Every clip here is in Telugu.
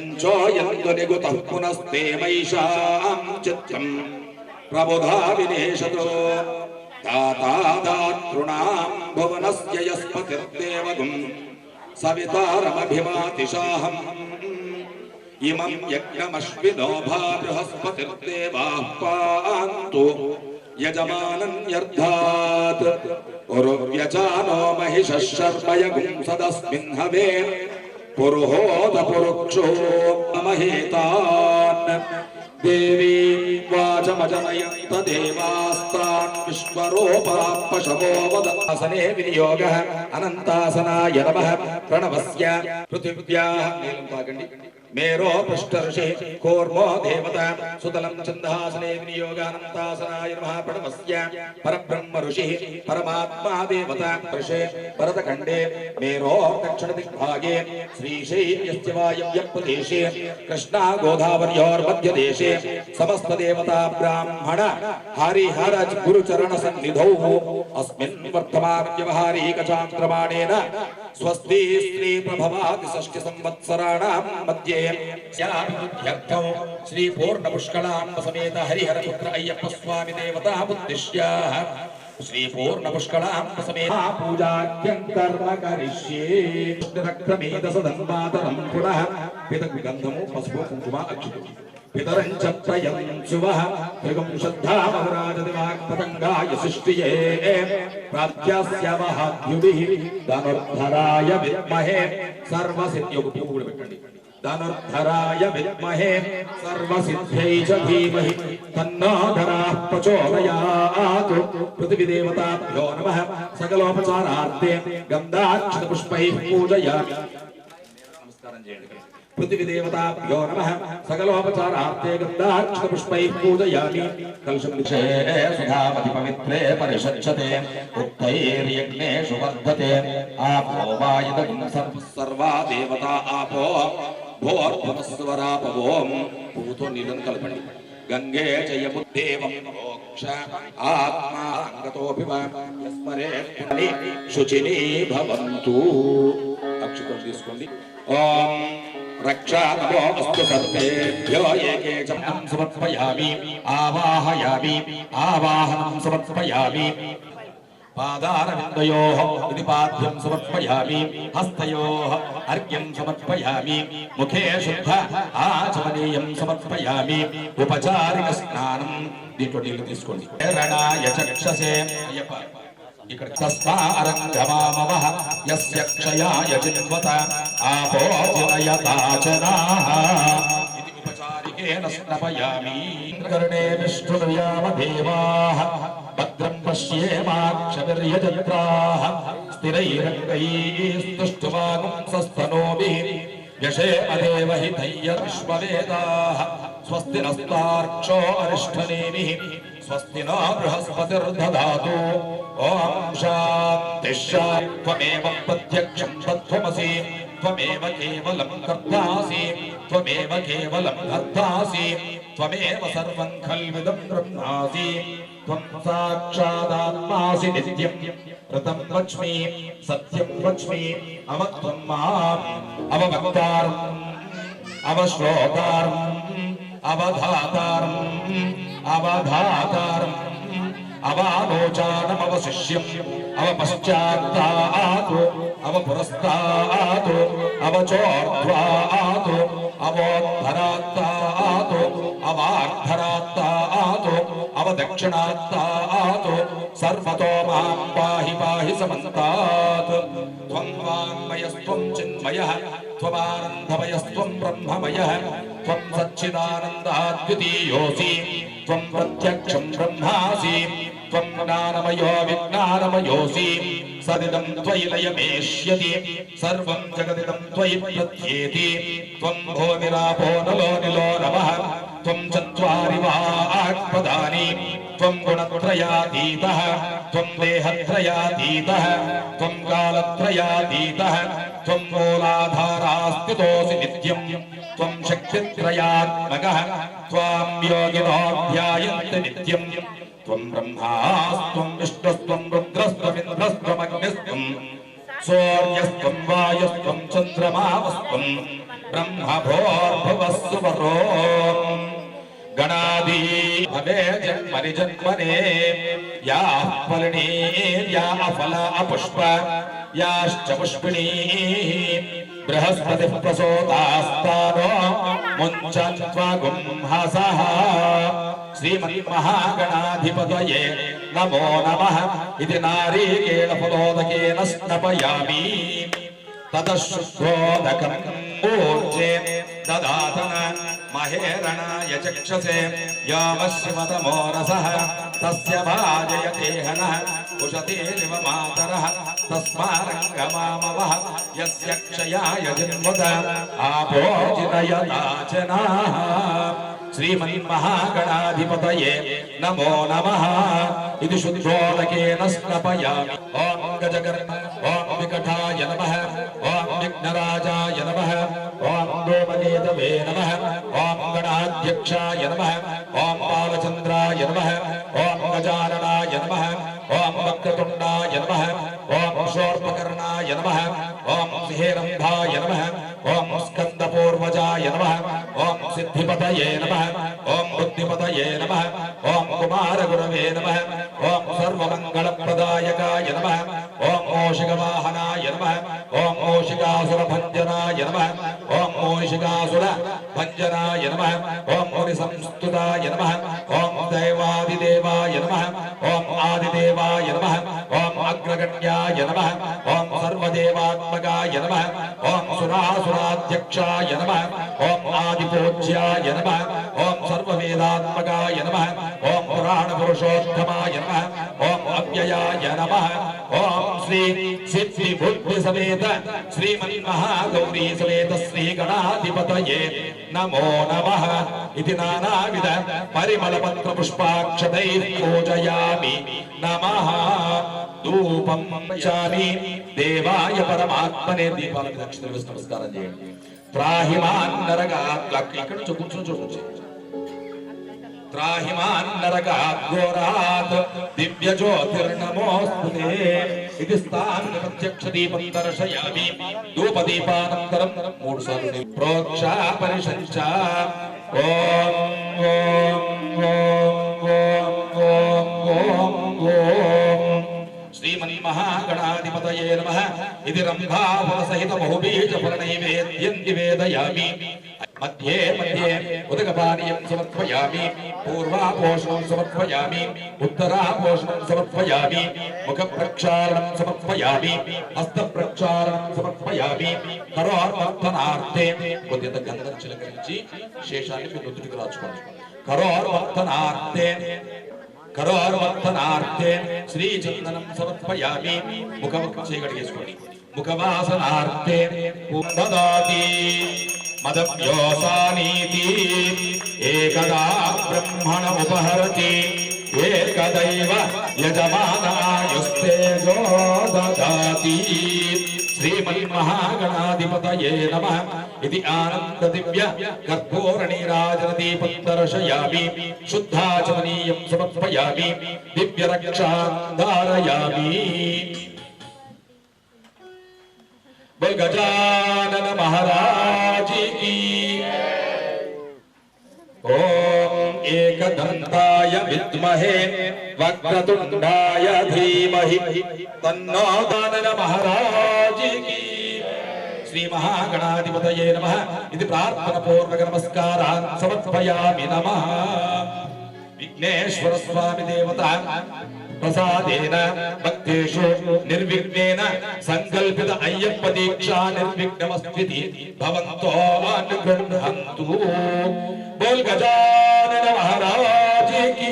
రాజన్నోయందునిగుతః పునస్తే వైషాం చిత్తం ప్రబుధా వినేశతో దాతాదాతృణాం భువనస్య యస్పతిర్దేవగుం సవితారమభిమాతిశాహం ఇమం యజ్ఞమశ్వినో భా బృహస్పతిర్దేవాః పాంతు యజమానన్యర్థాత్ ఉరువ్యచానో మహిషః శర్మయగుం సదస్మిన్ హవే పురుహోత పురుక్షో మహేతాన్ దేవీ వాచమజనయంత దేవాస్తాన్ విశ్వరూపాపశవో వదాసనే వినియోగః అనంతాసనాయ నమః ప్రణవస్య పృథివ్యాః నీలం తాగండి మేరో పృష్ఠర్షి కూర్మో దేవత సుతలం చందాసనే వినియోగానంతాసనాయ నమః ప్రణవస్య పరబ్రహ్మ ఋషి పరమాత్మా దేవత ఋషే భరతఖండే మేరో దక్షిణ దిగ్భాగే శ్రీశైల్యస్య వాయవ్య ప్రదేశే కృష్ణా గోదావర్యోర్మధ్యదేశే సమస్త దేవతా బ్రాహ్మణ హరిహర గురుచరణ సన్నిధౌ అస్మిన్ వర్తమాన వ్యవహారీక చాంద్రమాణేన స్వస్తి శ్రీ ప్రభవాది షష్ఠి సంవత్సరాణాం మధ్యే స్యాభివృద్ధ్యర్థం శ్రీ పూర్ణ పుష్కళాంబ సమేత హరిహర పుత్ర అయ్యప్ప స్వామి దేవతా ఉద్దిశ్య శ్రీ పూర్ణ పుష్కళాంబ సమేత పూజాఖ్యం కర్మ కరిష్యే రక్తమేద సదన్మాతరం పునః పితృగంధము పసుపు కుంకుమ అక్షితం పితరం చ త్రయం శువః త్రిగం శ్రద్ధామరాజదివాక్పతంగాయ సృష్టియే ప్రాప్త్యస్య వహాద్యుభిః ధనుర్ధరాయ విద్మహే సర్వసిద్ధ్యౌ పెట్టండి ధనుర్ధరాయ విద్మహే సర్వసిద్ధ్యై చ ధీమహి తన్నో ధరాః ప్రచోదయాత్ పృథివీదేవతాభ్యో నమః సకలోపచారార్థే గంధాక్షత పుష్పైః పూజయామి నమస్కారం చేయండి పృథివీదేవతాభ్యో నమః సకలోపచారార్థే గంధాక్షత పుష్పైః పూజయామి కలశం విషే సుధామతి పవిత్రే పరిషచ్చతే ఉత్తైర్యజ్ఞేషు వర్ధతే ఆపో వాయుదం సర్వా దేవతా ఆపో భోర్భవస్వరాపవోం పూతో నీళ్ళను కలపండి గంగే జయముద్దేవం మోక్ష ఆత్మా అంగతోభిమస్మరే శుచినీ భవంతు అక్షితం తీసుకోండి ఓం రక్షానమో అస్తు సర్వేభ్యో ఏకే చమం సమర్పయామి ఆవాహయామి ఆవాహనం సమర్పయామి పాదారవిందయోః వినిపాద్యం సమర్పయామి హస్తయోః అర్ఘ్యం సమర్పయామి ముఖే శుద్ధ ఆచమనీయం సమర్పయామి ఉపచారిక స్నానం దీంట్లో నీళ్లు తీసుకోండి రణాయ చక్షసే ఇక్కడ తస్మారంగమామవః యస్య క్షయాయ జిన్వత ఆపో జినయతాచనాః ఇది ఉపచారికేన స్నపయామి కరుణే విష్ణుర్యామ దేవాః భద్రం పశ్యేమాక్షవిర్యజత్రాః స్థిరైరంగైస్తుష్టువాగుంసస్తనోభిः యశేమదేవ హితయ్య విశ్వవేదాః స్వస్తి నస్తార్క్షో అరిష్టనేమిః స్వస్తి నో బృహస్పతిర్దధాతు ఓం శాంతి శాంతి త్వమేవ ప్రత్యక్షం తత్వమసి త్వమేవ కేవలం కర్తాసి త్వమేవ కేవలం ధర్తాసి త్వమేవ సర్వం ఖల్విదం బ్రహ్మాసి త్వం సాక్షాదాత్మాసి నిత్యం ఋతం వచ్మి సత్యం వచ్మి అవత్వం మాం అవవక్తారం అవశ్రోతారం అవధాతారం అవధాతారం అవాలోచానం అవశిష్యం అవపశ్చాత్తాతు అవపురస్తాతు అవచోర్ధ్వాతు అవోద్ధరాత్తాతు అవార్ధరాత్తాతు అవదక్షిణాత్తాతు సర్వతో మాం పాహి పాహి సమంతాత్ త్వం వాంమయస్త్వం చిన్మయః త్వమానందమయస్త్వం బ్రహ్మమయః త్వం సచ్చిదానందాద్వితీయోసి త్వం ప్రత్యక్షం బ్రహ్మాసి త్వం జ్ఞానమయో విజ్ఞానమయోసి సదిదం త్వయి లయమేష్యతి సర్వం జగదిదం త్వయి ప్రత్యేతి త్వం భూమిరాపో నలో నిలో నమః త్వం చత్వారి వాక్పదాని త్వం గుణత్రయాతీతః త్వం దేహత్రయాతీతః త్వం కాలత్రయాతీతః త్వం మూలాధారాస్థితోసి నిత్యం త్వం శక్తిత్రయాత్మకః త్వాం యోగినో ధ్యాయంతి నిత్యం త్వం బ్రహ్మాస్త్వం విష్ణుస్త్వం రుద్రస్త్వమింద్రస్త్వమగ్నిస్త్వం सूर्यस्त्वं वायुस्त्वं चन्द्रमावस्त्वं ब्रह्मभोर्भुवस्सु वरो गणाधी भवे जन्मनि जन्मने याः फलिनी या अफला अपुष्प याश्च पुष्पिणी बृहस्पतिः प्रसूतास्तानो मुञ्चन्त्वा गुंहसः श्रीमन्महागणाधिपतये नमो नमः इति नारिकेलफलोदकेन स्नपयामि ततः शुद्धोदकम् ऊर्जे ददातन महेरणाय चक्षसे यामश्रिमतमो रसः तस्य भाजयते हनः उशतीरिव मातरः तस्मारङ्गमामवः यस्य क्षयाय जिन्मुद आपोजिनयदाचनाः श्रीमन्महागणाधिपतये नमो नमः इति शुद्धोदकेन स्नपयामि ॐ गजकर्ण ॐ विकटाय नमः ॐ विघ्नराजाय नमः ॐ गोमकेतवे नमः ॐ गणाध्यक्षाय नमः ॐ बालचन्द्राय नमः ॐ गजाननाय नमः ॐ वक्रतुण्डाय नमः ॐ शूर्पकर्णाय नमः ॐ सिंहरन्धाय नमः ॐ स्कन्दपूर्वजाय नमः ॐ सिद्धिपतये नमः ॐ बुद्धिपतये नमः ॐ कुमारगुरवे नमः ॐ सर्वमङ्गलप्रदायकाय नमः ॐ मूषिकवाहनाय नमः ॐ मूषिकासुरभञ्जनाय नमः ॐ मूषिकासुरभञ्जनाय नमः ॐ मुनिसंस्तुताय नमः ॐ दैवादिदेवाय नमः ॐ आदिदेवाय नमः ॐ अग्रगण्याय नमः ॐ सर्वदेवात्मकाय नमः ॐ सुरासुराध्यक्षाय नमः ॐ आदिपूज्याय नमः ॐ सर्ववेदात्मकाय नमः ॐ पुराणपुरुषोत्तमाय नमः ॐ अव्ययाय नमः ॐ श्री सिद्धि बुद्धि समेत श्रीमन्महागौरी समेत श्रीगणाधिपतये नमो नमः इति नानाविध परिमलपत्रपुष्पाक्षतैः पूजयामि नमः धूपं पचामि देवाय परमात्मने दीपाలకు దక్షిణ వేసి నమస్కారం చేయండి త్రాహిమాన్ నరకాత్ ఇక్కడ నుంచి కూర్చొని చూడండి त्राहिमान् नरकाद्घोरात् दिव्य ज्योतिर्नमोस्तुते इति स्थानं प्रत्यक्ष दीपं दर्शयामि धूपदीपानन्तरं मूढ सार्वजनिक प्रोक्षा परिषञ्च ओम श्रीमन्महागणाधिपतये नमः इति रम्भाफलसहित बहुबीजफलनैवेद्यं निवेदयामि मध्ये मध्ये उदकपानीयं समर्पयामि पूर्वापोषणं समर्पयामि उत्तरापोषणं समर्पयामि मुखप्रक्षालनं समर्पयामि हस्तप्रक्षालनं समर्पयामि करोर्वर्धनार्थे కొద్దిగా గంధం చిలకరించి శేషాన్ని మీ నుదుటికి రాచుకోండి కరోర్వర్ధనార్थे శ్రీచందనం సమర్పయామి ముఖం చేయగడిగేసుకోండి ముఖవాసనార్थे దదాతి मदव्योसानीति एकदा ब्रह्मण उपहरति एकदैव यजमानायुस्तेजो ददाति श्रीमन्महागणाधिपतये नमः इति आनन्ददिव्य कर्पूरनीराजनदीपं दर्शयामि शुद्धाचमनीयं समर्पयामि दिव्यरक्षां धारयामि गजानन महाराज की ओम एकदंताय विद्महे वक्रतुंडाय धीमहि तन्नो गजानन महाराज की श्री महागणाधिपतये नमः इति प्रार्थना पूर्वक नमस्कारान् समर्पयामि नमः विघ्नेश्वर स्वामी देवता प्रसादेन भक्तेषु निर्विघ्नेन संकल्पित अय्यप्प दीक्षा निर्विघ्नमस्तिति भवन्तो अनुगृह्णन्तु बोल गजानन महाराज की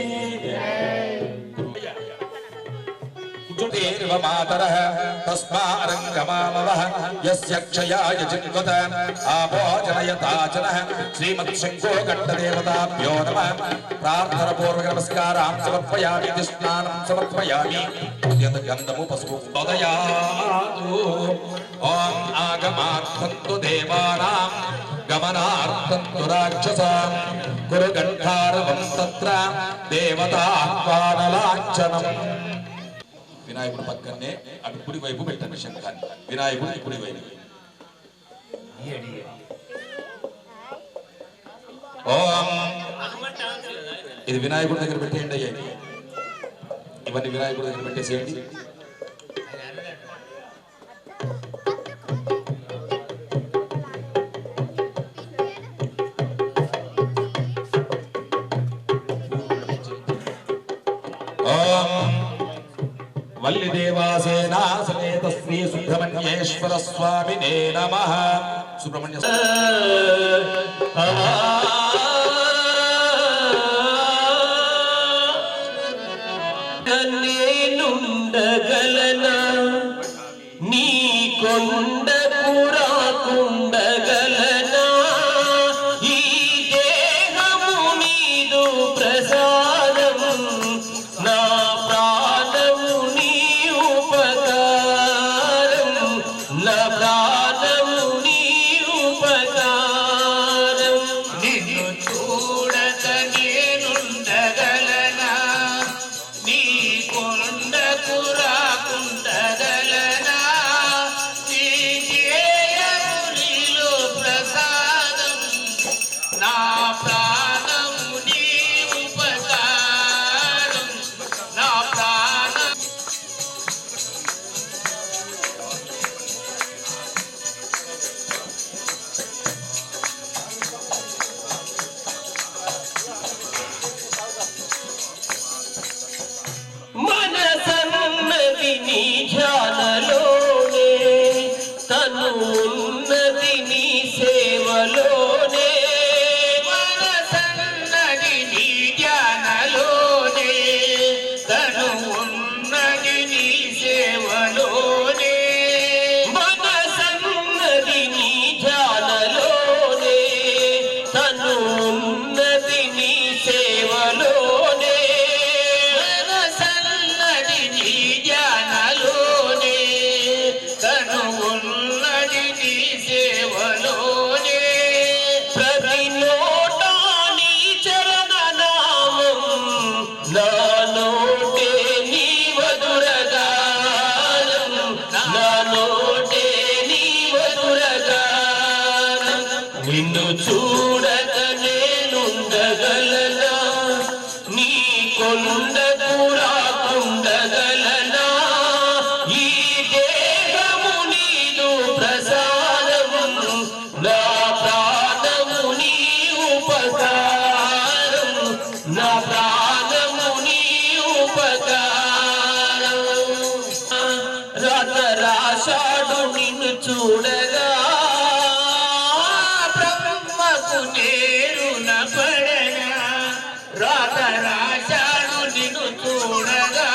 जुटेर्व मातरः तस्मारङ्गमामवः यस्य क्षयाय जिन्वत आभोजनयताचनः श्रीमत्शङ्को गट्टदेवताभ्यो नमः प्रार्थनापूर्वक नमस्कारान् समर्पयामि स्नानं समर्पयामि गन्धमु पशुः ददयातु ॐ आगमार्थं तु देवानां गमनार्थं तु राक्षसां कुरु गण्ठारवं तत्र देवताह्वानलाञ्छनम् వినాయకుడు పక్కనే అటు కుడి వైపు పెట్టండి శంఖాన్ని. వినాయకుడికి కుడి వైపు. ఓం. ఇది వినాయకుడి దగ్గర పెట్టేయండి అయ్యా. ఇవన్నీ వినాయకుడి దగ్గర పెట్టేసేయండి. వల్లిదేవాసేనా సమేత శ్రీ సుబ్రహ్మణ్యేశ్వర స్వామినే నమః. సుబ్రహ్మణ్య నేనుండగలనా నీ కొండకు రాకుండగలనా ఈ దేహము నీదు ప్రసాదం నా ప్రాణము నీ ఉపకారం నా ప్రాణము నీ ఉపకారం నిన్ను చూడక నేనుండగలనా నీ కొండకు రాకుండగలనా నీ దేహమునిలో ప్రసాదం నా ప్రాణము నీ ఉపకారం నా ప్రాణం మనసన్నది నీ ధ్యానలోనే తను ఉన్నది నీ సేవలోనే మనసన్నది నీ ధ్యానలోనే తను ఉన్నది నీ సేవలోనే మనసన్నది నీ ధ్యానలోనే తను ఉన్నది నీ సేవలోనే మనసన్నది నీ ధ్యానలోనే తను ఉన్నది నీ సేవలోనే ప్రతి నోట నీ చరణనామం నా నోటే నీ మధురగానం నా నోటే నీ మధురగానం నిన్ను చూడక నేనుండగలనా నీ కొండకు రాకుండగలనా ఈ దేహము నీదు ప్రసాదము నా ప్రాణము నీ ఉపకారం నా ప్రాణము నీ ఉపకారం రథ రాశాడు నిన్ను చూడగా బ్రహ్మకు నేరున పడనా రాత రాశాడు నిన్ను చూడగా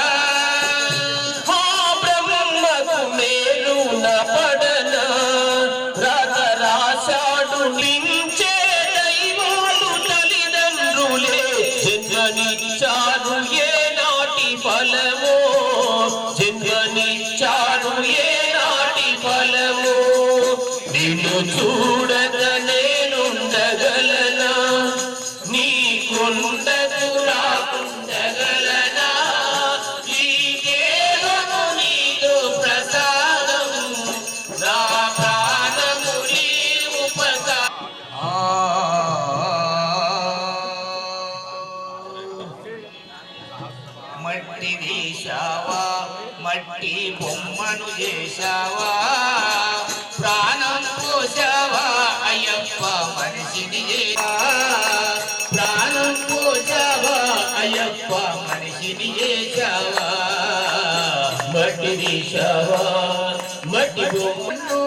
బ్రహ్మకు మేలున పడనా రాత రాశాడు నించే దైవాలు తల్లిదండ్రులే జన్మనిచ్చారు ఏ నాటి ఫలమో జన్మనిచ్చారు ఏ నాటి ఫలమో నిన్ను చూడక నేనుండగలనా నీ కొండకు రాకుండగలనా ఈ దేహము నీదు ప్రసాదం నా ప్రాణము నీ ఉపకారం మట్టి వేశావా మట్టి బొమ్మను చేశావా ప్రాణం పోసావా అయ్యప్ప మనిషిని ప్రాణం పోసావా అయ్యప్ప మనిషిని చేశావా మట్టి వేశావా మట్టి బొమ్మను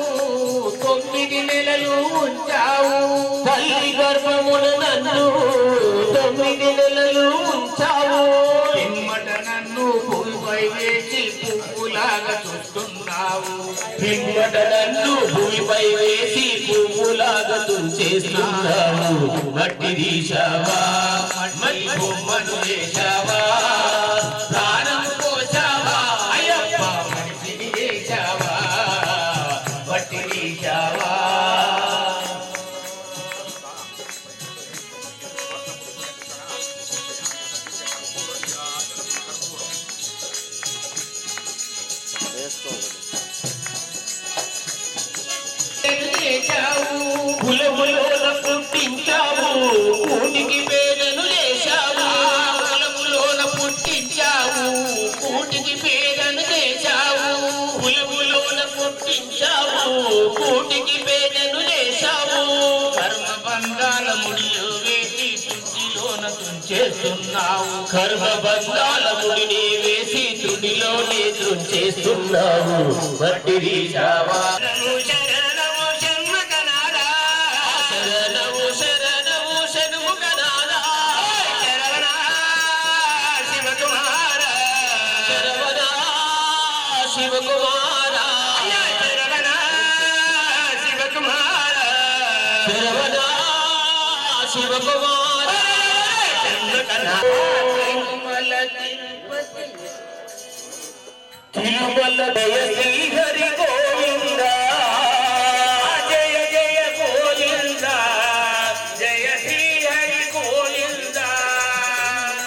9 నెలలు ఉంచావు తల్లి గర్భమున నన్ను 9 నెలలు ఉంచావు పిమ్మట నన్ను భూమిపై వేసి పువ్వులాగా చూస్తున్నావు పిమ్మట నన్ను భూమిపై వేసి పువ్వులాగా తుంచేస్తున్నావు మట్టి తీశావా మట్టి బొమ్మను చేశావా ప్రాణం పోసావా అయ్యప్ప మనిషిని చేశావా మట్టి తీశావా పుట్టించావు కూటికి పేదను చేశావు కులములోన పుట్టించావు కూటికి పేదను చేశావు కులములోన పుట్టించావు కూటికి పేదను చేశావు కర్మ బంధాల ముడిలో వేసి తుండిలోన తుంచేస్తున్నావు కర్మ బంధాల ముడిని వేసి తుండిలోనే తుంచేస్తున్నావు మట్టి తీశావా శివకుమారా శివకుమారా శరవణా శివకుమారా తిరుమల జయ శ్రీ హరి గోవింద జయ జయ గోవింద జయ శ్రీ హరి గోవింద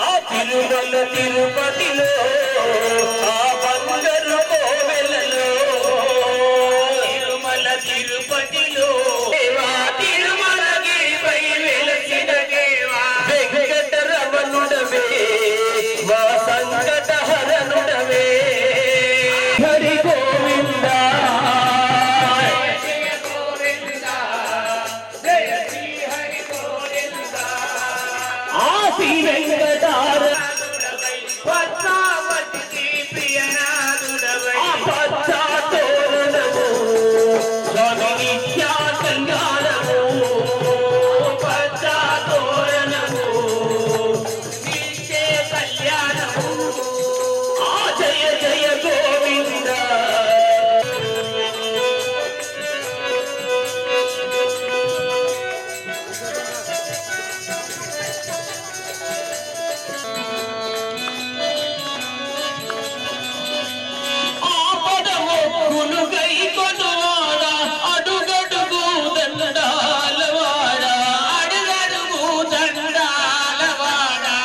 ఆ తిరుమల తిరుపతిలో ఆ బంగారు కోవెలలో తిరుమల తిరుపతిలో దేవా తిరుమల గిరిపై వెలసిన దేవా వెంకటరమణుడవే మా సంకట హరణుడవే హరి గోవింద జయ గోవింద జయ శ్రీ హరి గోవింద ఆ శ్రీ వెంకటార పద్మావతి ప్రియనాథుడవై పచ్చా తోరణము స్వామి నిత్యా కళ్యాణము పచ్చా తోరణము నిత్య కళ్యాణము ఆ జయ జయ గోవింద ఆపదమొక్కులు గైకొనువాడా అడుగడుగు దండాలవాడా అడుగడుగు దండాలవాడా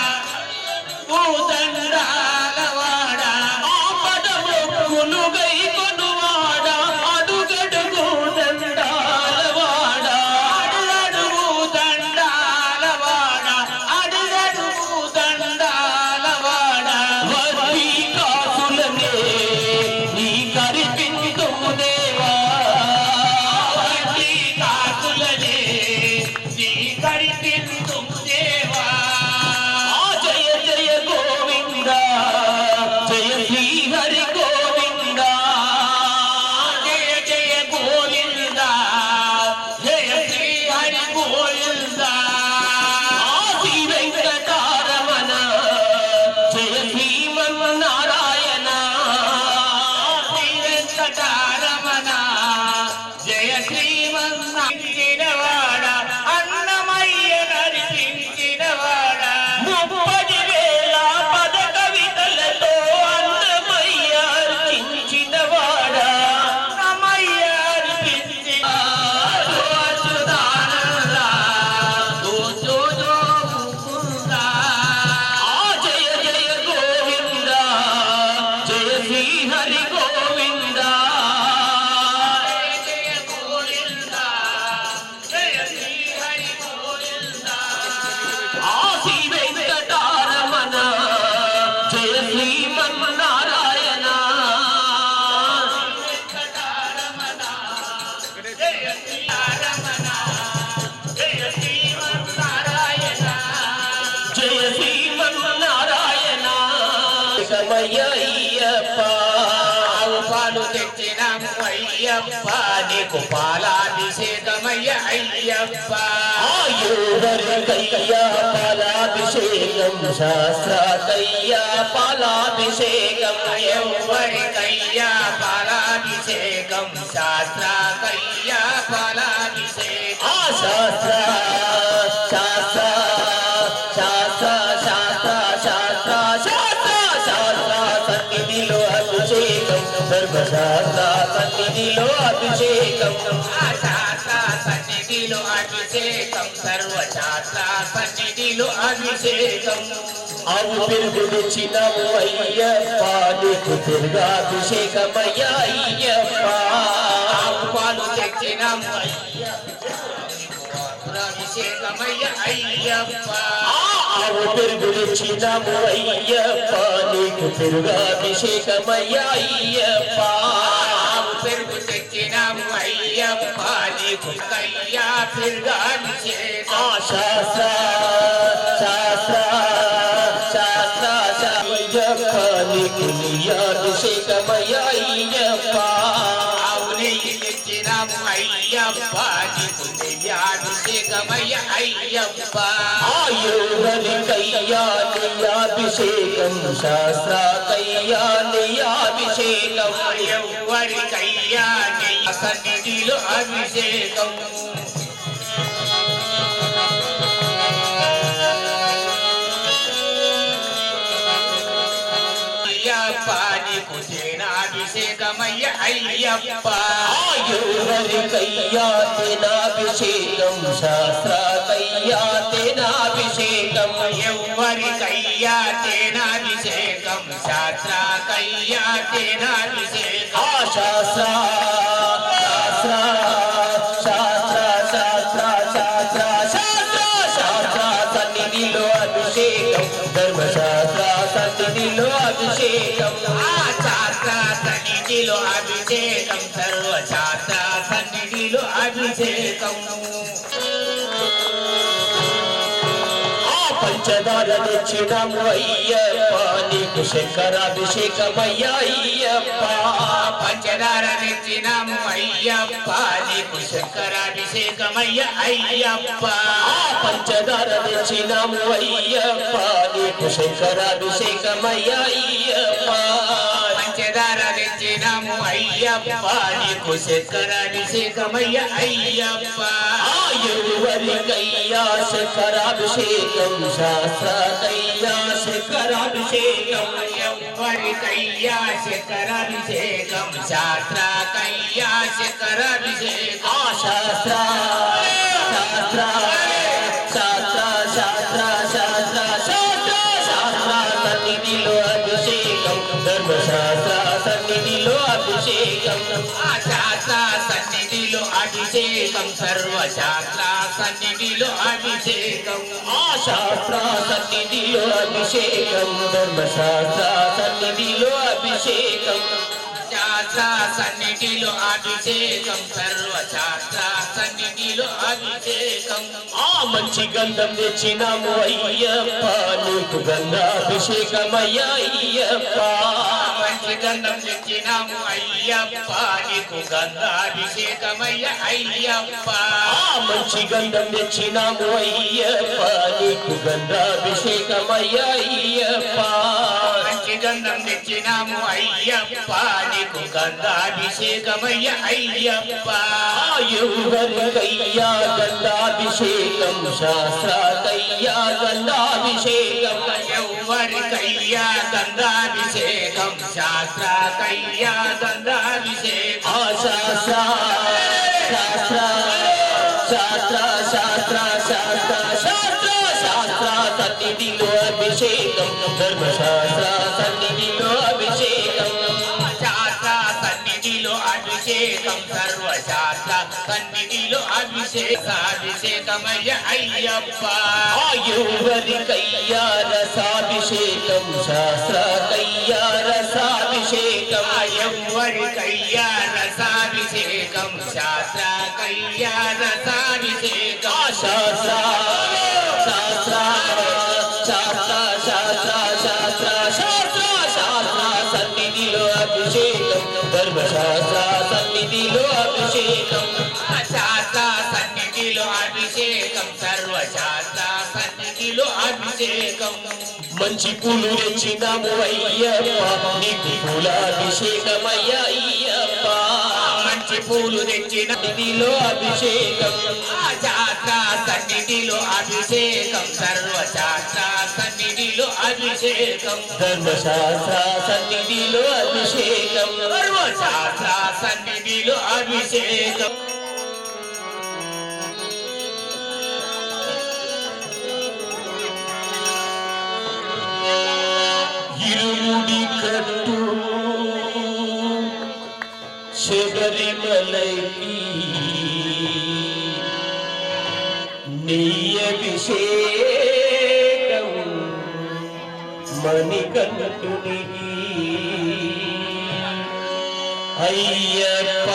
ఓ దండాలవాడా ఆపదమొక్కులు గైకొనువాడా అడుగడుగు దండాలవాడా అడుగడుగు దండాలవాడా అడుగడుగు దండాలవాడా వడ్డీ కాసులనే నీ కరిపింతుము దేవా వడ్డీ కాసులనే నీ కరిపింతుము దేవా ఆ జయ జయ గోవింద జయ శ్రీ హరి గోవింద జయ జయ గోవింద జయ శ్రీ హరి గోవింద ఆ శ్రీ వెంకటారమణ జయ శ్రీమన్నారాయణ శ్రీ వెంకటారమణ జయ శ్రీమన్నారాయణ అన్నమయ్య నడిపించినవాడ 30,000 పద కవితలతో అన్నమయ్య అర్చించినవాడ అన్నమయ్య అర్పించిన అచ్యుతానంద ముకుంద ఆ జయ జయ గోవింద జయ శ్రీ హరి గోవింద జయ గోవింద జయ శ్రీ హరి గోవింద ఆ శ్రీ వెంకటారమణ జయ శ్రీమన్నారాయణ వెంకటారమణ జయ శ్రీరమణ జయ శ్రీమన్నారాయణ జయ శ్రీమన్నారాయణ సమయ్యప్ప ఆవు పాలు తెచ్చినాము అయ్యప్ప నీకు పాలాభిషేకమయ్య అయ్యప్ప ఆయుధరికయ్యా పాలాభిషేకం శాస్త్రాకయ్యా పాలాభిషేకం ఎవరికయ్యా పాలాభిషేకం శాస్త్రాకయ్యా పాలాభిషేకం ఆ శాస్త్ర శాస్త్ర శాస్త్ర శాస్త్ర శాస్త్ర శాస్త్ర శాస్త్ర సన్నిధిలో అభిషేకం సర్వశాస్త్ర సన్నిధిలో అభిషేకం ఆ శాస్త్ర సన్నిధిలో అభిషేకం సర్వశాస్త్ర సన్నిధిలో అభిషేకం ఆవు పెరుగు తెచ్చినాము అయ్యప్ప నీకు పెరుగాభిషేకమయ్యా అయ్యప్ప ఆవు పాలు తెచ్చినాము అయ్యప్ప అభిషేకమయ్య అయ్యప్ప ఆవు పెరుగు తెచ్చినాము అయ్యప్ప నీకు పెరుగాభిషేకమయ్య అయ్యప్ప ఆవు పెరుగు తెచ్చినాము అయ్యప్ప నీకు కయ్యా పెరుగాభిషేకం శాస్త్ర శాస్త్ర శాస్త్ర అయ్యప్ప నీకు నీయాభిషేకమయ్య అయ్యప్ప ఆవు నెయ్యి తెచ్చినాము అయ్యప్ప నీకు నెయ్యాభిషేకమయ్య అయ్యప్ప ఆయుర్వని కయ్యా నీయాభిషేకం శాస్త్ర కయ్యా నీయాభిషేకం ఎవరికయ్యా నీ సన్నిధిలో అభిషేకం అయ్యప్ప నీకు సేనాభిషేకమయ్య అయ్యప్ప ఆయుర్వని కయ్యా తేనాభిషేకం శాస్త్ర కయ్యా తేనాభిషేకం ఎవరికయ్యా తేనాభిషేకం శాస్త్రకయ్యా తేనాభిషేకం శాస్త్ర శాస్త్ర శాస్త్ర శాస్త్ర శాస్త్ర శాస్త్ర శాస్త్ర సన్నిధిలో అభిషేకం ధర్మశాస్త్ర సన్నిధిలో అభిషేకం శాస్త్ర సన్నిధిలో అభిషేకం సర్వశాస్త్ర సన్నిధిలో అభిషేకం పంచదార తెచ్చినాము అయ్యప్ప నీకు శంకరాభిషేకమయ్య అయ్యప్ప పంచదార తెచ్చినాము అయ్యప్ప నీకు శంకరాభిషేకమయ్య అయ్యప్ప పంచదార తెచ్చినాము అయ్యప్ప నీకు శంకరాభిషేకమయ్య అయ్యప్ప పంచదార తెచ్చినాము అయ్యప్ప నీకు శంకరాభిషేకమయ్య అయ్యప్ప ఆయుర్వరికయ్యా శంకరాభిషేకం శాస్త్ర కయ్యా శంకరాభిషేకం ఎవరికయ్యా శంకరాభిషేకం శాస్త్రకయ్యా శంకరాభిషేకం శాస్త్ర శాస్త్ర శాస్త్ర శాస్త్ర శాస్త్ర శాస్త్ర శాస్త్ర సన్నిధిలో అభిషేకం ధర్మశాస్త్ర సన్నిధిలో అభిషేకం శాస్త్ర సన్నిధిలో అభిషేకం సర్వశాస్త్ర సన్నిధిలో అభిషేకం శాస్త్ర సన్నిధిలో అభిషేకం ధర్మశాస్త్ర సన్నిధిలో అభిషేకం శాస్త్ర సన్నిధిలో అభిషేకం సర్వశాస్త్ర సన్నిధిలో అభిషేకం మంచి గంధం తెచ్చినాము అయ్యప్ప నీకు గంధాభిషేకమయ్య అయ్యప్ప మంచి గంధం తెచ్చినాము అయ్యప్ప నీకు గంధాభిషేకమయ్య అయ్యప్ప మంచి గంధం తెచ్చినాము అయ్యప్ప నీకు గంధాభిషేకమయ్య అయ్యప్ప మంచి గంధం తెచ్చినాము అయ్యప్ప నీకు గంధాభిషేకమయ్య అయ్యప్ప ఎవరికయ్యా గంధాభిషేకం శాస్త్ర కయ్యా గంధాభిషేకం ఎవరికయ్యా గంధాభిషేకం శాస్త్రకయ్యా గంధాభిషేకం శాస్త్ర శాస్త్ర శాస్త్ర శాస్త్ర శాస్త్ర శాస్త్ర శాస్త్ర సన్నిధిలో అభిషేకం ధర్మశాస్త్ర సన్నిధిలో అభిషేకం శాస్త్ర సన్నిధిలో అభిషేకం సర్వశాస్త్ర సన్నిధిలో అభిషేకమయ్య అయ్యప్ప ఆయుర్వరికయ్యా రసాభిషేకం శాస్త్ర కయ్యా రసాభిషేకం ఎవరికయ్యా రసాభిషేకం శాస్త్రకయ్యా రసాభిషేకం శాస్త్ర శాస్త్ర శాస్త్ర శాస్త్ర శాస్త్ర శాస్త్ర శాస్త్ర సన్నిధిలో అభిషేకం ధర్మశాస్త్ర సన్నిధిలో అభిషేకం శాస్త్ర సన్నిధిలో అభిషేకం సర్వశాస్త్ర సన్నిధిలో అభిషేకం మంచి పూలు తెచ్చినాము అయ్యప్ప నీకు పూలాభిషేకమయ్య అయ్యప్ప మంచి పూలు తెచ్చిన సన్నిధిలో అభిషేకం శాస్త్ర సన్నిధిలో అభిషేకం సర్వశాస్త్ర సన్నిధిలో అభిషేకం ధర్మశాస్త్ర సన్నిధిలో అభిషేకం సర్వశాస్త్ర సన్నిధిలో అభిషేకం ఇరుముడి కట్టు శబరిమలైకి నెయ్యభిషేకం మణికంఠునికి అయ్యప్ప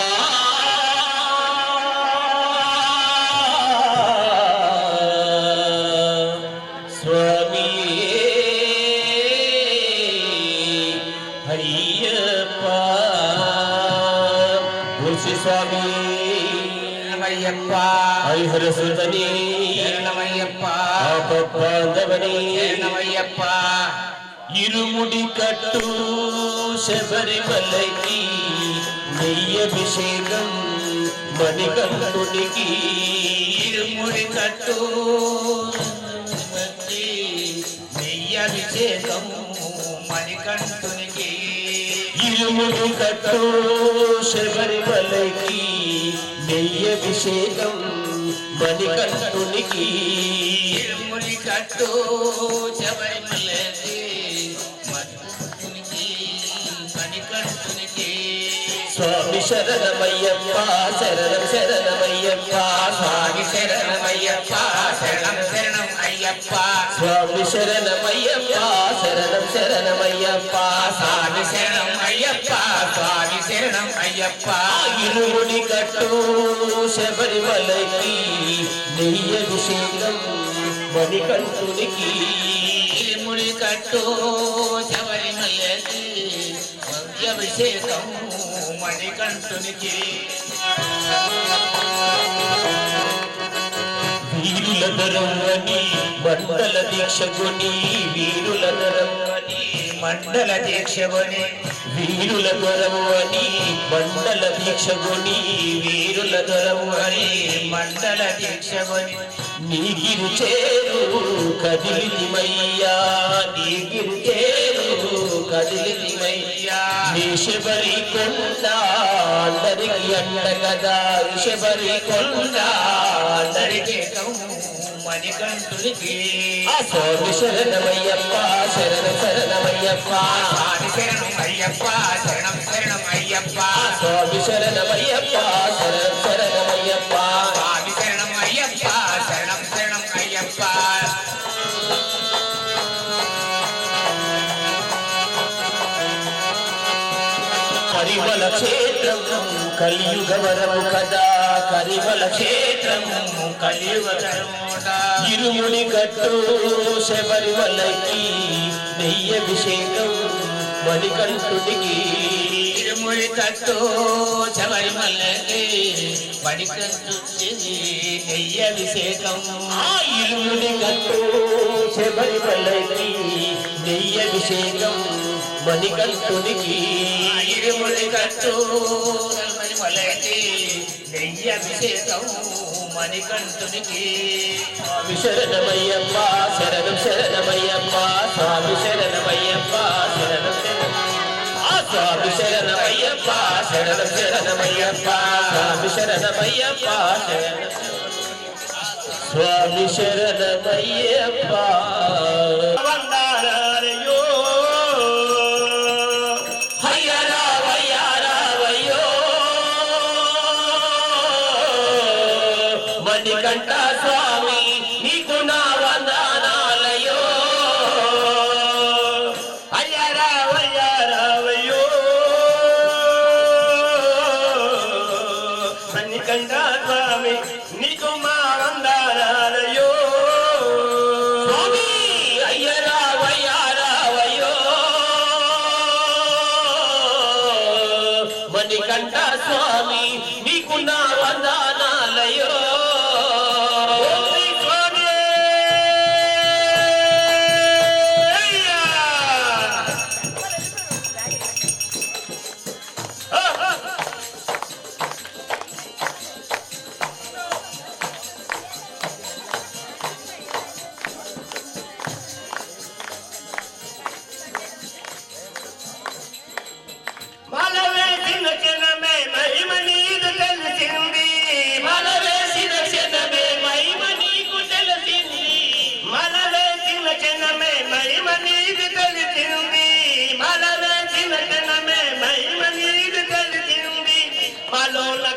స్వామి అయ్యప్ప తులసి స్వామి శరణమయ్యప్ప హరిహర సుతని శరణమయ్యప్ప ఆపద్బాంధవని శరణమయ్యప్ప ఇరుముడి కట్టు శబరిమలకి నెయ్యభిషేకం మణికంఠునికి ఇరుముడి కట్టు నెయ్యభిషేకం మణికంఠునికి ఇరుముడి కట్టు శబరిమలకి నెయ్యభిషేకం మణికంఠునికి ఇరుముడి కట్టు శబరిమలకి మణికంఠునికి స్వామి శరణమయ్యప్ప శరణం శరణమయ్యప్ప స్వామి శరణమయ్యప్ప శరణం శరణం అయ్యప్ప స్వామి శరణమయ్యప్ప శరణం శరణమయ్యప్ప స్వామి శరణం అయ్యప్ప స్వామి శరణం అయ్యప్ప ఇరుముడి కట్టు శబరిమలకి నెయ్యభిషేకం మణికంఠునికి ఇరుముడి కట్టు శబరిమలకి అభిషేకం మణికంఠునికి వీరుల ధరమని మండల దీక్షగుని వీరుల ధరమని మండల దీక్షగుని వీరుల ధరమని మండల దీక్షగుని వీరుల ధరమని మండల దీక్షగుని నీగిరి చేరు కదిలిమయ్యా నీగిరి చేరు కదిలిమయ్యా నీ శబరి కొండ అందరికి అండ కదా శబరి కొండ అందరికి మణికంఠునికి స్వామి శరణమయ్యప్ప శరణం శరణమయ్యప్ప స్వామి శరణం అయ్యప్ప శరణం శరణం అయ్యప్ప స్వామి శరణమయ్యప్ప శరణం శరణమయ్యప్ప స్వామి శరణం అయ్యప్ప శరణం శరణం అయ్యప్ప కరిమల క్షేత్రం కలియుగ వరము కదా కరిమల క్షేత్రం కలియుగ ధర్మోట ఇరుముడి కట్టు శబరిమలకి నెయ్యభిషేకం మణికంఠునికి ఇరుముడి కట్టు శబరిమలకి మణికంఠునికి నెయ్యభిషేకం ఇరుముడి కట్టు శబరిమలకి నెయ్యభిషేకం మణికంఠునికి ఇరుముడి కట్టు శబరిమలకి నెయ్యభిషేకం మణికంఠునికి స్వామి శరణమయ్యప్ప శరణం శరణమయ్యప్ప స్వామి శరణమయ్యప్ప శరణం స్వామి శరణమయ్యప్ప శరణం శరణమయ్యప్ప స్వామి శరణమయ్యప్ప శరణం స్వామి శరణమయ్యప్ప వందనాలయ్యో మణికంఠ స్వామి నీకు నా వందనాలయో అయ్యారావయ్యో మణికంఠ స్వామి నీకు మా వందనాలయో స్వామి అయ్యారావయ్యో మణికంఠ స్వామి నీకు నా వందనాలయో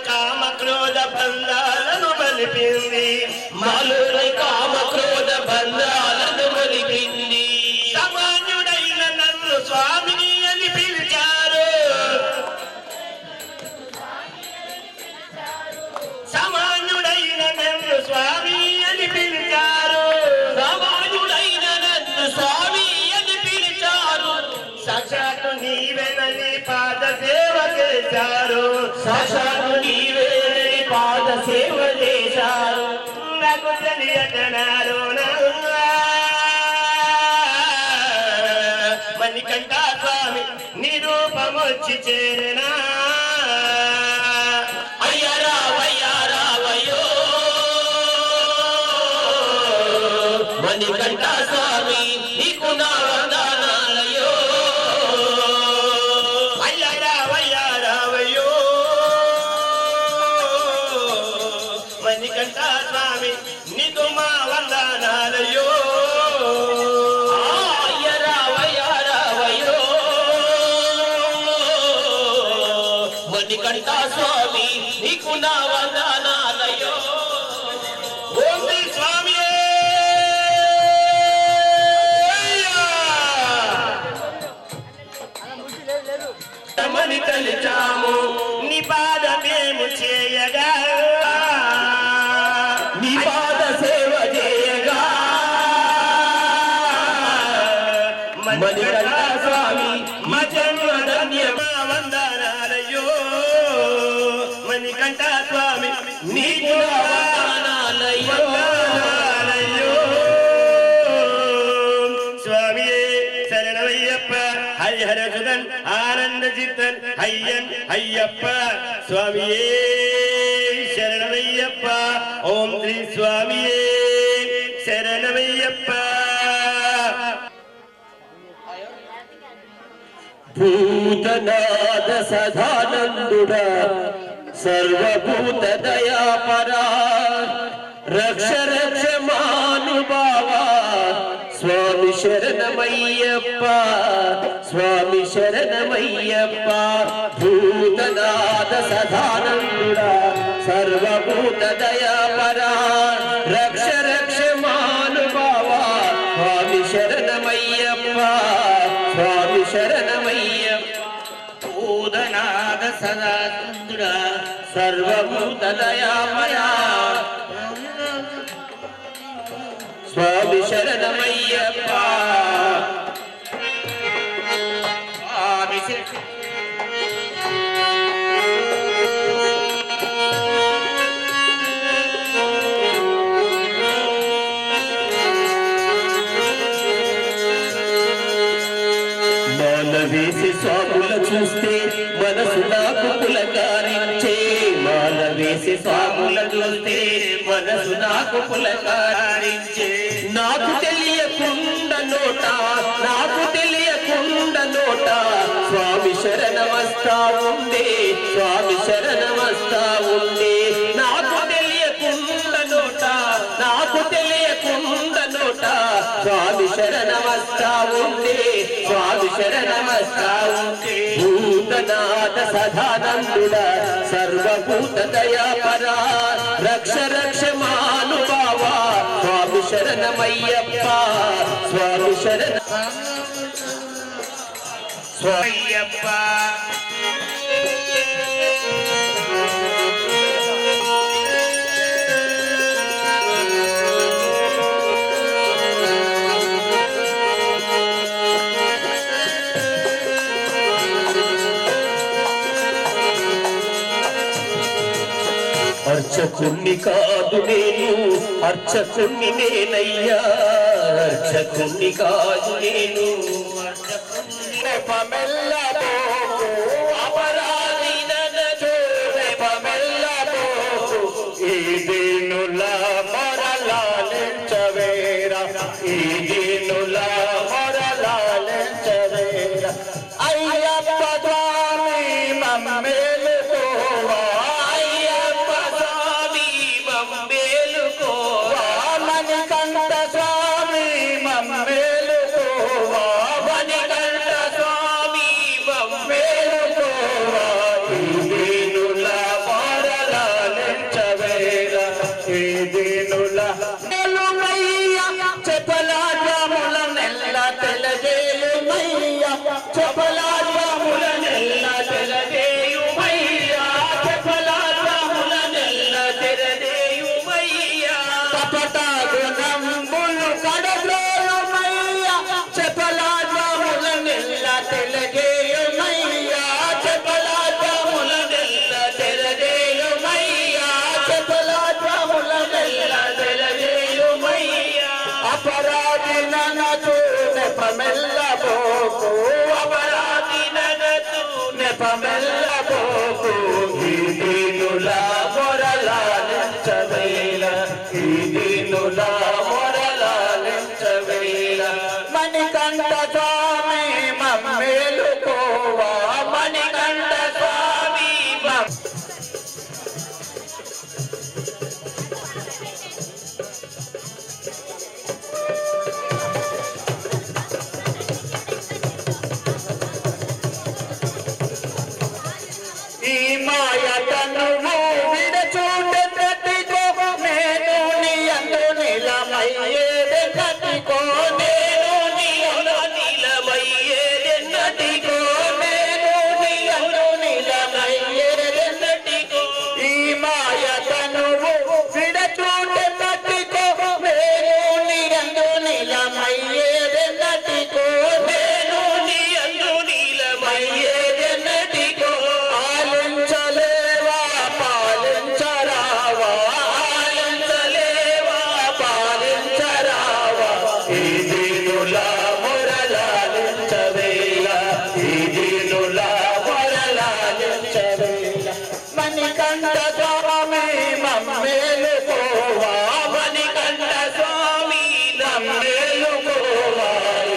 కామ క్రోధ బంధాలను బలి మలిపింది మాలోని కామ క్రోధ బంధాలను మలిపింది సామాన్యుడైన నన్ను స్వామిని అని పిలిచారు సామాన్యుడైన నన్ను స్వామి అని పిలిచారు సామాన్యుడైన నన్ను స్వామి అని పిలిచారు సాక్షాత్తు నీవేనని పాద సేవ చేశారు సాక్షాత్తు నీవేనని పాద సేవ చేశారు నాకు తెలియటనాలో మణికంఠ స్వామి నీ రూపమొచ్చి చేరనా మణికంఠ స్వామి నీకు నా వందనాలయో అయ్యారావయ్యో మణికంఠ స్వామి నీకు మా వందనాలయో అయ్యారావయ్యో మణికంఠ స్వామి నీకు నా వందనాలయో ఓం శ్రీ స్వామి మని తలిచాము నీ పాదమేము చేయగా నీ పాద సేవ చేయగా మణికంఠ స్వామి మా జన్మధన్యమా వందనాలయో మణికంఠ స్వామి నీకు వందనాలయో స్వామి శరణమయ్యప్ప హరిహర సుదన్ ఆనంద చిత్తన్ అయ్యన్ అయ్యప్ప స్వామియే శరణమయ్యప్ప ఓం శ్రీ స్వామియే శరణమయ్యప్ప భూతనాథ సదానందుడా సర్వభూత దయాపరా రక్ష రక్ష మానుభావా స్వామి శరణమయ్యప్ప స్వామి శరణమయ్యప్ప భూతనాథ సదానందుడా సర్వభూత దయాపరా రక్ష రక్ష మానుభావా స్వామి శరణమయ్యప్ప స్వామి శరణమయ్యప్ప భూతనాథ సదానందుడా సర్వభూత దయాపరా స్వామి శరణమయ్యప్ప స్వామి మాలవేసి స్వాముల చూస్తే మనసు నాకు పులకారించే మాలవేసి స్వాముల చూస్తే మనసు నాకు పులకారించే నాకు తెలియకుండా నోట నాకు తెలియకుండా నోట స్వామి శరణమస్తా ఉండే స్వామి శరణమస్తా ఉండే నాకు తెలియకుండా నోట నాకు తెలియకుండా నోట స్వామి శరణమస్తా ఉండే స్వామి శరణమస్తా ఉండే భూతనాథ సదానందుడా సర్వభూత దయాపరా రక్ష రక్ష మానుభావా స్వామి శరణమయ్యప్ప స్వామి శరణ స్వామయ్యప్ప అర్చకుణ్ణి కాదు నేను అర్చకుణ్ణి నేనయ్యా అర్చకుణ్ణి కాదు నేను ఈదినులా మరలాలించవేరా ఈదినులా మరలాలించవేరా అయ్యప్ప స్వామి మమ్మేలుకోవా అయ్యప్ప స్వామి మమ్మేలుకోవా మణికంఠ స్వామి మమ్మేలుకోవా మణికంఠ స్వామి మమ్మేలుకోవా ఈదినులా మరలాలించవేరా చపలాత్మములనెల్ల తెరదేయుమయ్యా చపలాత్మములనెల్ల తెరదేయుమయ్యా కపట గుణంబులు కడద్రోయుమయ్యా చపలాత్మములనెల్ల తెలగేయుమయ్యా చపలాత్మములనెల్ల తెరదేయుమయ్యా చపలాత్మములనెల్ల తెరదేయుమయ్యా అపరాధి ననచు నెపమెల్లబోకు అపరాధి ననచు నెపమెల్లబోకు ఈ దీనుల మొరలాలించవేళ ఈ దీనుల మొరలాలించవేళ మణికంఠ స్వామి మమ్మేలుకోవా మణికంఠ స్వామి ఈ మాయ తనువు విడచూడెన్నటికో నేను నీ అందు నిలమయ్యేదెన్నటికో నేను నీ అందు నిలమయ్యేదెన్నటికో నేను నీ అందు నిలమయ్యేదెన్నటికో ఈ మాయ తనువు విడచూడెన్నటికో నేను నీ అందు నిలమయ్యేదెన్నటికో నేను నీ అందు నిలమయ్యేదెన్నటికో పాలించలేవా పాలించరావా పాలించలేవా పాలించరావా ఈ దీనుల మొరలాలించవేళ ఈ దీనుల మొరలాలించవేళ మణికంఠ స్వామి మమ్మేలుకోవా మణికంఠ స్వామి మమ్మేలుకోవా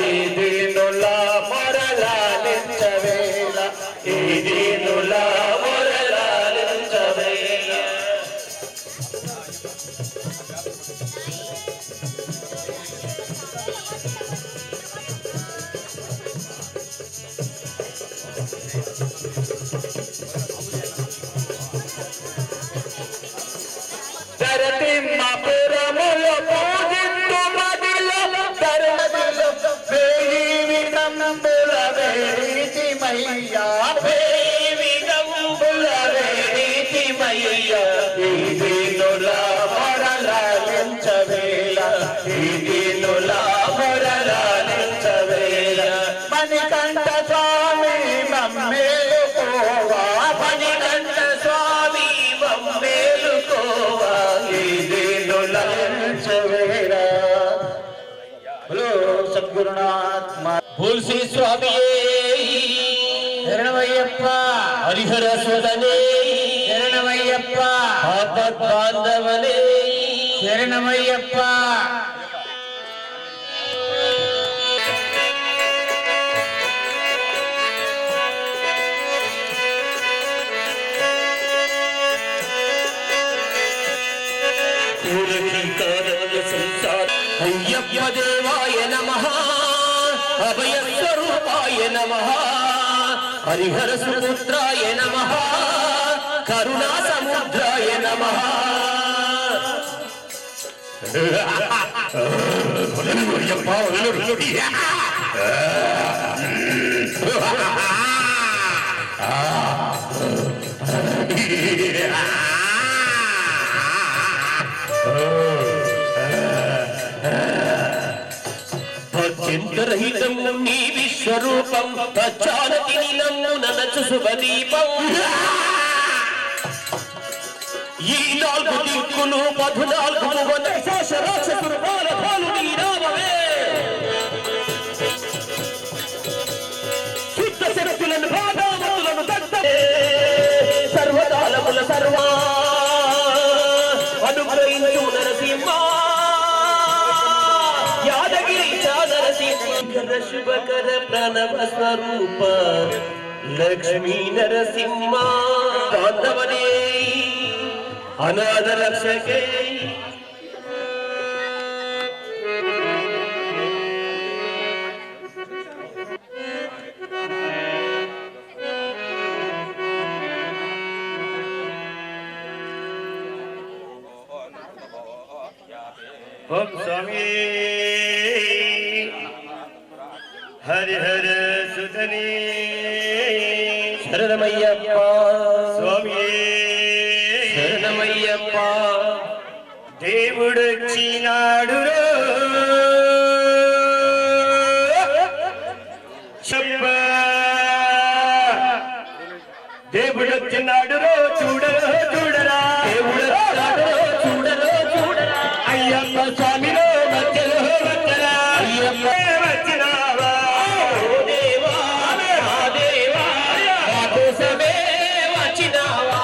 ఈ దీనుల మొరలాలించవేళ ఈ దీనుల మొరలాలించవేళ ధరతిమ్మపురములో పూజింతు మదిలో ధరమదిలో వేయి విధంబుల వేడితిమయ్యా వేయి విధంబుల వేడితిమయ్యా ఈ దీనుల మొరలాలించవేళ ఈ దీనుల మొరలాలించవేళ మణికంఠ స్వామి మమ్మేలుకోవా మణికంఠ స్వామి మమ్మేలుకోవా ఈ దీనుల చెవేళ హలో సద్గురునాథ్ తులసి స్వామి శరణమయ్యప్ప హరిహర సుతనే శరణమయ్యప్ప ఆపద్ బాంధవనే శరణమయ్యప్ప అయ్యప్ప దేవాయ నమః అభయ స్వరూపాయ నమః హరిహర సుపుత్రాయ నమః కరుణా సముద్రాయ నమః చింతరహితం నీ విశ్వరూపం తచ్చానతి నీలము ననచు శుభదీపం ఈ నాలుగు దిక్కులు 14 భువన శేష రాక్షసులు పాలపాలు నీ నామమే శుద్ధ శక్తులను భాగామతులను దత్తమే సర్వకాలముల సర్వా అనుగ్రహించు నరసింహ యాదగిరి నరసింహ శుభకర ప్రణవ స్వరూప లక్ష్మీ నరసింహ బాంధవనే అనాథ రక్షకే ఓం స్వామి హరి హర సుతనే శరణమయ్యప్ప స్వామి శరణమయ్యప్ప దేవుడొచ్చినాడు దేవుడొచ్చినాడు చూడరో చూడరా దేవుడొచ్చినాడు చూడరో చూడరా అయ్యప్ప స్వామిలో వచ్చరో వచ్చరా అయ్యప్ప వచ్చినావా ఓ దేవా మా దేవా మా కోసమే వచ్చినావా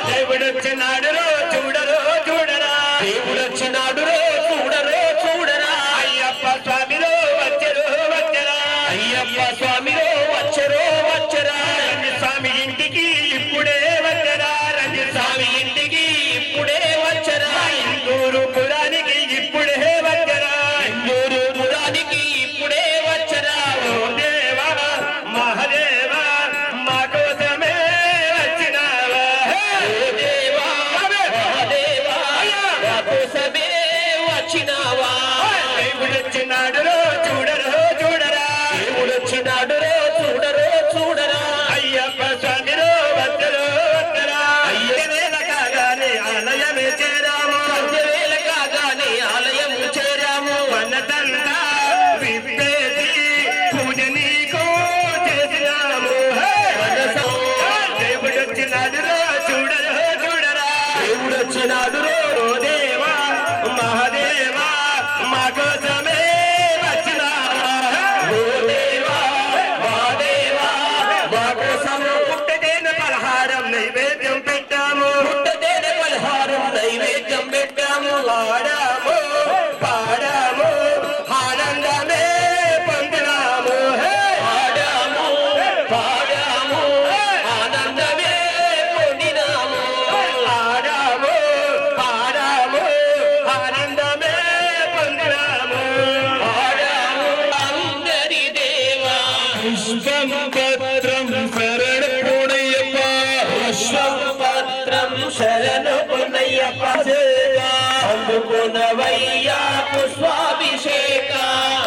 దేవుడొచ్చినాడు చూడరో చూడరా దేవుడొచ్చినాడు చూడరో చూడరా అయ్యప్ప స్వామిలో వచ్చరో వచ్చరా అయ్యప్ప స్వామిలో వచ్చరో వచ్చరా రండి స్వామి ఇంటికి ఇప్పుడే వచ్చరా రండి స్వామి ఇంటికి ఇప్పుడే వచ్చరా ఇందూరు పురానికి ఇప్పుడే వచ్చరా ఇందూరు పురానికి ఇప్పుడే వచ్చరా ఓ దేవా మహాదేవా మా కోసమే వచ్చినావా ఓ దేవా మహాదేవా మా కోసమే వచ్చినావా దేవుడొచ్చినాడు చూడరో చూడరా దేవుడొచ్చినాడు చూడరో చూడరా అయ్యప్ప స్వామిలో వచ్చరో వచ్చరా అయ్యవేళ కాగానే ఆలయమే చేరాము సంధ్యవేళ కాగానే ఆలయం చేరాము వన్నదంతా విప్పేసి పూజ నీకు చేసినాము దేవుడొచ్చినాడు చూడరో చూడరా దేవుడొచ్చినాడు ఓ దేవా మహాదేవా మా కోసమే వచ్చినావా ఓ దేవా మహాదేవా మా కోసము పుట్టదేన పలహారం నైవేద్యం పెట్టాము పుట్టదేన పలహారం నైవేద్యం పెట్టాము పాడాము పాడాము ఆనందమే పొందినాము పాడాము పాడాము ఆనందమే పొందినాము ఆడాము పాడాము ఆనందమే పొందినాము పాడాము అందరి దేవా పుష్పం పత్రం శరణ పూణయ్యప్ప విశ్వపత్రం శరణు పొన్నయ్యప్ప అందుకున్నవయ్యా పుష్పాభిషేక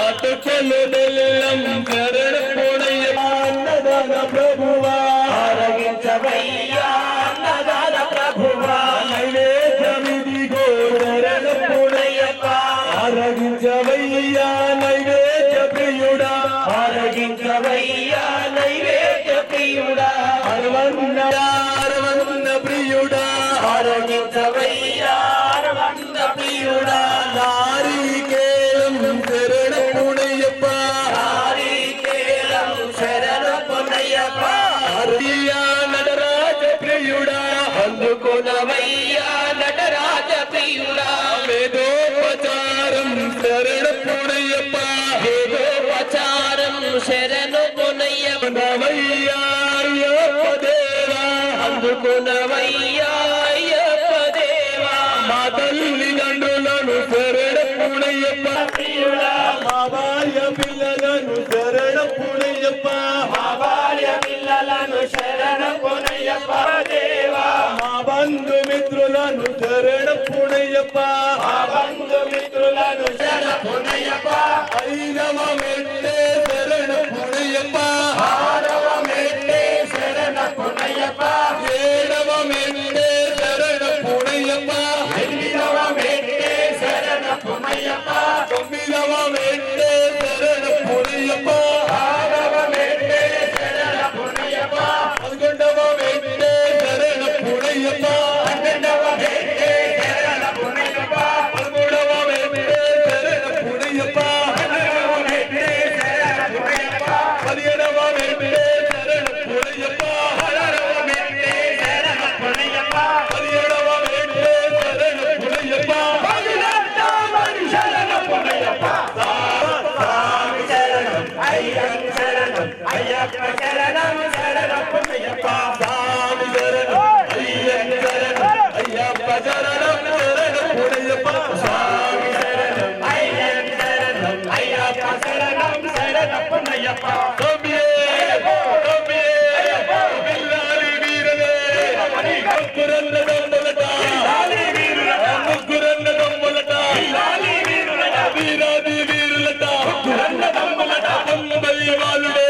అటుకలు బెల్లం శరణ పూణయ్యప్ప అన్నదాన ప్రభువా ఆరగించవయ్యా అన్నదాన ప్రభువా నైవేద్యమిదిగో శరణ పూణయ్యప్ప ఆరగించవయ్యా నైవేద్య ప్రియుడా ఆరగించవయ్యా నైవేద్య ప్రియుడా అరవన్న ప్రియుడా ఆరగించవయ్యా అరవన్న ప్రియుడా నారీకేళం శరణ పూణయ్యప్ప నారీకేళం శరణు పొన్నయ్యప్ప హరియా నటరాజ ప్రియుడా అందుకున్నవయ్యా నటరాజ ప్రియుడా వేదోపచారం శరణ పూణయ్యప్ప వేదోపచారం శరణు పొన్నయ్యప్ప నవయ్యా అయ్యప్ప దేవా అందుకున్నవయ్యా అయ్యప్ప దేవా మా తల్లిదండ్రులను శరణ పూణయ్యప్ప మా భార్య పిల్లలను శరణ పూణయ్యప్ప మా భార్య పిల్లలను శరణ పొనయ్యప్ప దేవా మా బంధుమిత్రులను శరణ పూణయ్యప్ప మా బంధుమిత్రులను శరణ పొనయ్యప్ప ఐదవ మెట్టే శరణ పూణయ్యప్ప ఆరవ మెట్టే శరణ పొనయ్యప్ప ఏడవ మెట్టే శరణ పూణయ్యప్ప ఎనిమిదవ మెట్టే శరణ పొనయ్యప్ప తొమ్మిదవ మెట్టే శరణ పూణయ్యప్ప ఆరవ మెట్టే శరణ పొనయ్యప్ప 11వ మెట్టే శరణ పూణయ్యప్ప పన్నెండవ మెట్టే శరణ పొనయ్యప్ప 13వ మెట్టే శరణ పూణయ్యప్ప పన్నెండవ మెట్టే శరణ పొనయ్యప్ప 17వ మెట్టే శరణ పూణయ్యప్ప 16వ మెట్టే శరణ పొనయ్యప్ప 17వ మెట్టే శరణ పూణయ్యప్ప 18వ శరణ పొనయ్యప్ప స్వామి శరణం అయ్యప్ప శరణం అయ్యప్ప శరణం శరణ పొనయ్యప్ప స్వామి శరణం అయ్యప్ప శరణం అయ్యప్ప శరణం శరణ పూణయ్యప్ప స్వామి శరణం అయ్యప్ప శరణం అయ్యప్ప శరణం శరణ పొనయ్యప్ప తొమ్మిదే బిల్లాలి వీరనే ముగ్గురన్న దొంగలట ముగ్గురన్న దొంగలట వీరాది వీరులట 90 వాళ్ళుడే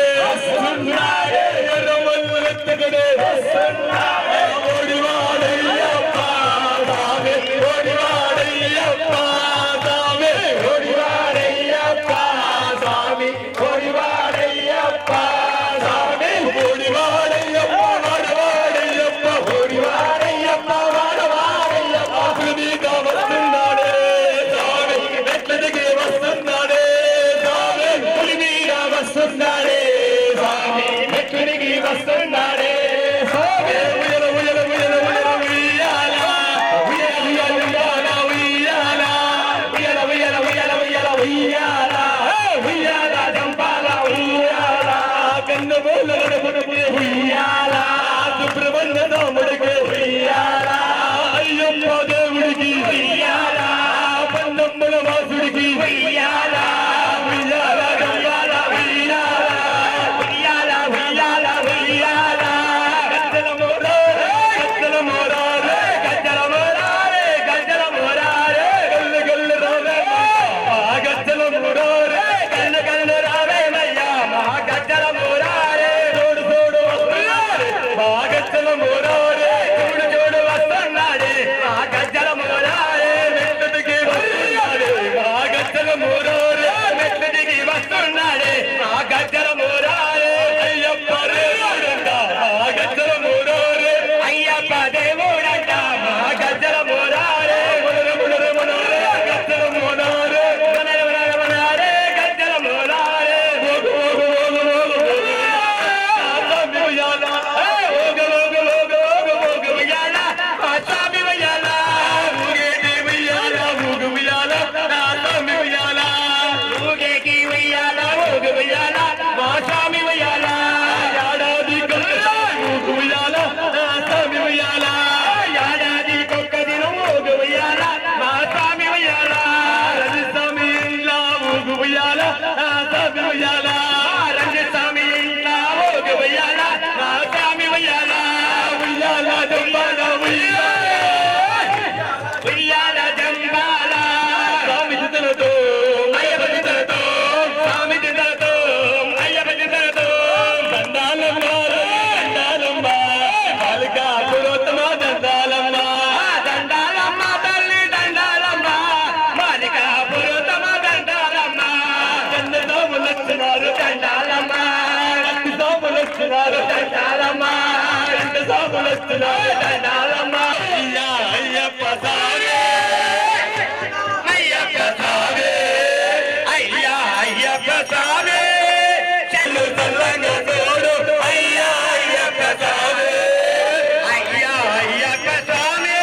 మూరారే మెట్లు దిగి వస్తున్నాడే మా గజ్జల మూరారే అయ్యప్ప దేవుడంట మా గజ్జల మూరారే అయ్యప్ప దేవుడంట మా గజ్జల మూరారే మునరు మునరు మునరే గజ్జల మూరారే మునరు మునరు మునరే గజ్జల మూరారే ఓగు ఓగు ఓగు ఓగు స్వామి ఉయ్యాల ఓగు ఓగు ఓగు ఓగు ఓగు ఉయ్యాల స్వామి ఉయ్యాల ఊగేటి ఉయ్యాల ఊగు ఉయ్యాల స్వామి ఉయ్యాల ఊగేటి ఉయ్యాల ఊగు ఉయ్యాల మా స్వామి ఉయ్యాల ఏడాది కొక్క ఊగు ఉయ్యాల స్వామి ఉయ్యాల ఏడాది కొక్క దినం ఊగు ఉయ్యాల మా స్వామి ఉయ్యాల రంజస్వామి ఇంట్లో ఊగు ఉయ్యాల స్వామి ఉయ్యాల రంజస్వామి ఇంట్లో ఊగు ఉయ్యాల మా స్వామి ఉయ్యాల ఉయ్యాల దుంబాల ఉయ్యాల ఉయ్యాల జంబాల స్వామి జితలతో అయ్యప్ప జితలతో స్వామి జితలతో అయ్యప్ప జితలతో దండాలమ్మ దండాలమ్మ బాలికా పురోత్తమ దండాలమ్మ దండాలమ్మ తల్లి దండాలమ్మ బాలికా పురోత్తమ దండాలమ్మ కన్న సాములు వచ్చినారు దండాలమ్మ కన్న సాములు వచ్చినారు దండాలమ్మ కన్న సాములు వచ్చినారు దండాలమ్మ అయ్యా అయ్యప్ప సాగే అయ్యప్ప సాగే అయ్యా అయ్యప్ప సాగే చెల్లు చల్లంగా తోడు అయ్యా అయ్యప్ప సాగే అయ్యా అయ్యప్ప సాగే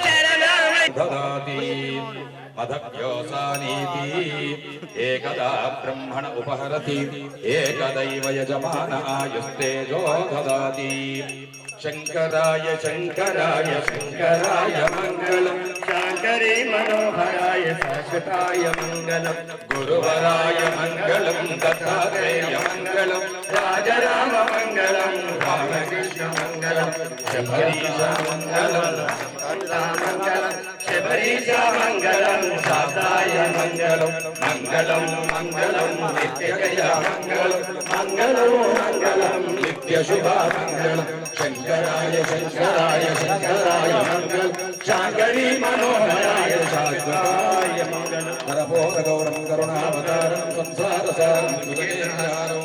శరణమై దదాతి అధవ్యోసానీతి ఏకదా బ్రహ్మణ ఉపహరతి ఏకదైవ యజమాన ఆయుస్తేజో దదాతి శంకరాయ శంకరాయ శంకరాయ మంగళం శాంకరే మనోహరాయ శాశ్వతాయ మంగళం గురువరాయ మంగళం దత్తాత్రేయ మంగళం రాజరామ మంగళం రామకృష్ణ మంగళం శబరీశ మంగళం మంగళం శబరీశ మంగళం శాతాయ మంగళం మంగళం మంగళం నిత్యగయ మంగళం మంగళం మంగళం నిత్యశుభ మంగళం శంకరాయ శంకరాయ శంకరాయ మంగళం శాంకరీ మనోహరాయ శాశ్వతాయ మంగళం నరపోర గౌరం కరుణావతారం సంసారసారం జగదేహారం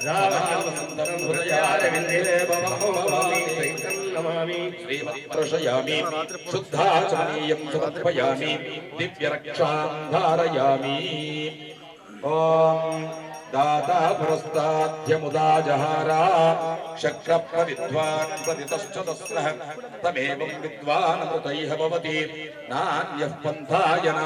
రామచంద్రం హృదయారవిందే భవామి నమామి శ్రీమత్ప్రశయామి శుద్ధాచమనీయం సమర్పయామి దివ్యరక్షాం ధారయామి ఓం దాతా పురస్తాధ్యముదా జహారా శక్ర విద్వాన్ ప్రతితశ్చతస్రః తమేవం విద్వాన్ అమృతైః భవతి నాన్యః పంథాయ